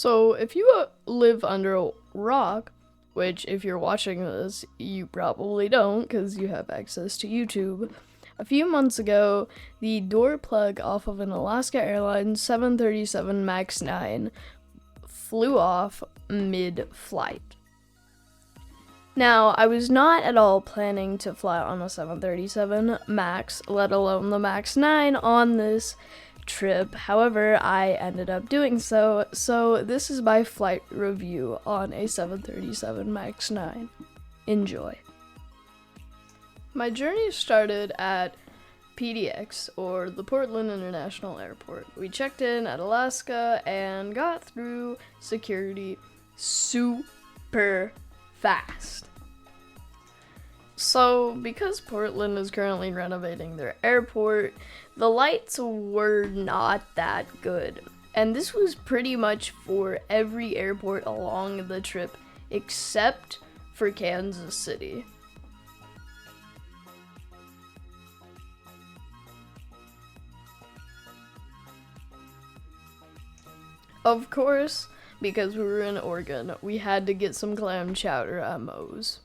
So, if you live under a rock, which if you're watching this, you probably don't because you have access to YouTube, a few months ago, the door plug off of an Alaska Airlines 737 MAX 9 flew off mid-flight. Now, I was not at all planning to fly on a 737 MAX, let alone the MAX 9, on this trip. However, I ended up doing so this is my flight review on a 737 MAX 9. Enjoy. My journey started at PDX, or the Portland International Airport. We checked in at Alaska and got through security super fast. So, because Portland is currently renovating their airport, the lights were not that good. And this was pretty much for every airport along the trip, except for Kansas City. Of course, because we were in Oregon, we had to get some clam chowder at Moe's.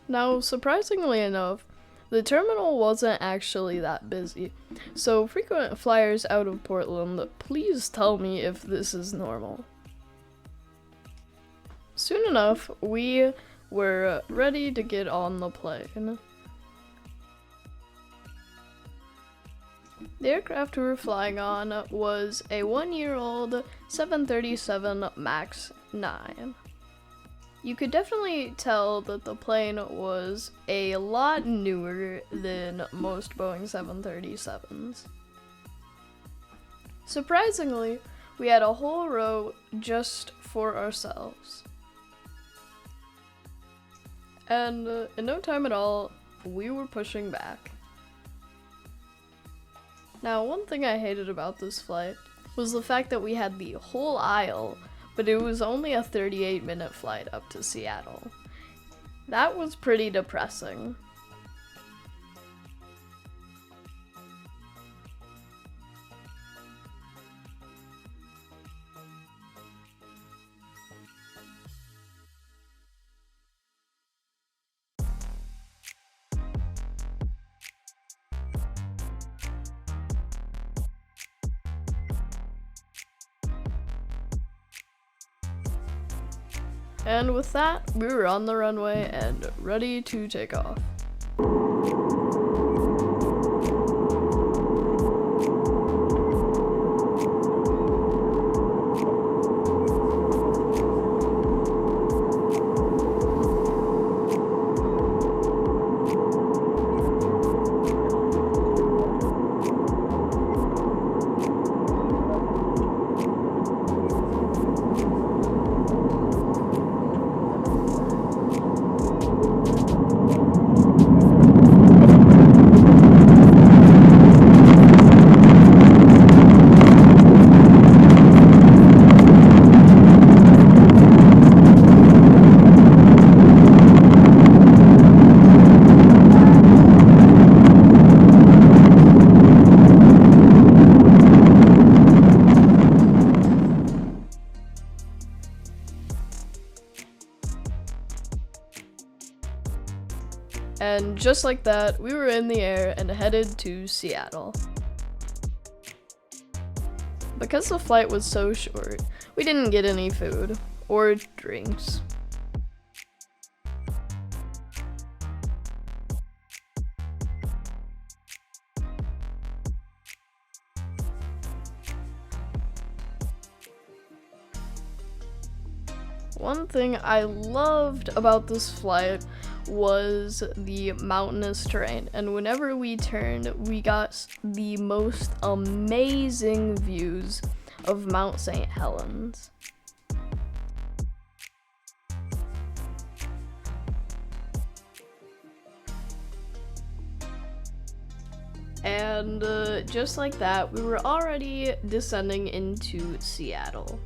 Now, surprisingly enough, the terminal wasn't actually that busy, so frequent flyers out of Portland, please tell me if this is normal. Soon enough, we were ready to get on the plane. The aircraft we were flying on was a 1-year-old 737 MAX 9. You could definitely tell that the plane was a lot newer than most Boeing 737s. Surprisingly, we had a whole row just for ourselves. And in no time at all, we were pushing back. Now, one thing I hated about this flight was the fact that we had the whole aisle, but it was only a 38-minute flight up to Seattle. That was pretty depressing. And with that, we were on the runway and ready to take off. And just like that, we were in the air and headed to Seattle. Because the flight was so short, we didn't get any food or drinks. One thing I loved about this flight was the mountainous terrain, and whenever we turned, we got the most amazing views of Mount St. Helens. And just like that, we were already descending into Seattle.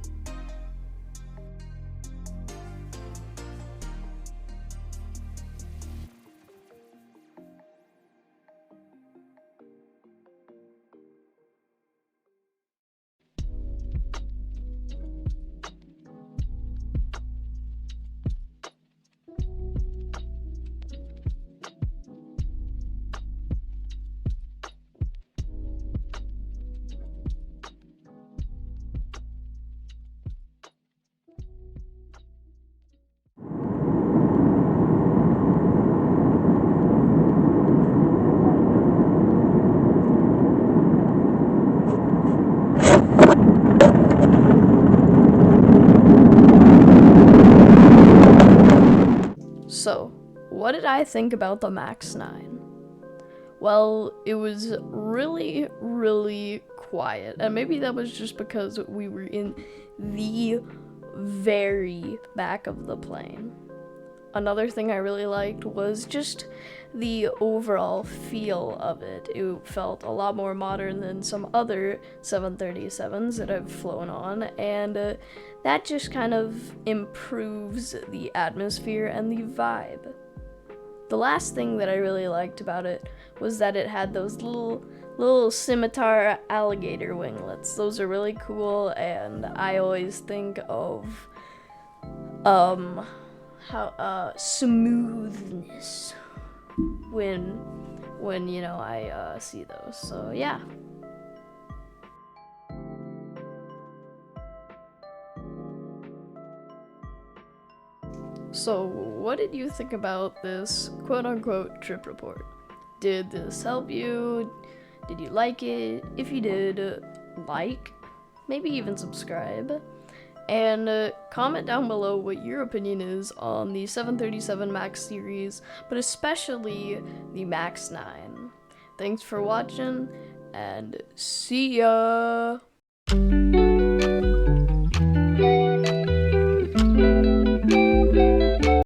what did I think about the MAX 9? Well, it was really, really quiet, and maybe that was just because we were in the very back of the plane. Another thing I really liked was just the overall feel of it. It felt a lot more modern than some other 737s that I've flown on, and that just kind of improves the atmosphere and the vibe. The last thing that I really liked about it was that it had those little scimitar alligator winglets. Those are really cool, and I always think of smoothness when I see those. So yeah. So what did you think about this quote-unquote trip report? Did this help you? Did you like it? If you did, like, maybe even subscribe. And comment down below what your opinion is on the 737 MAX series, but especially the MAX 9. Thanks for watching, and see ya!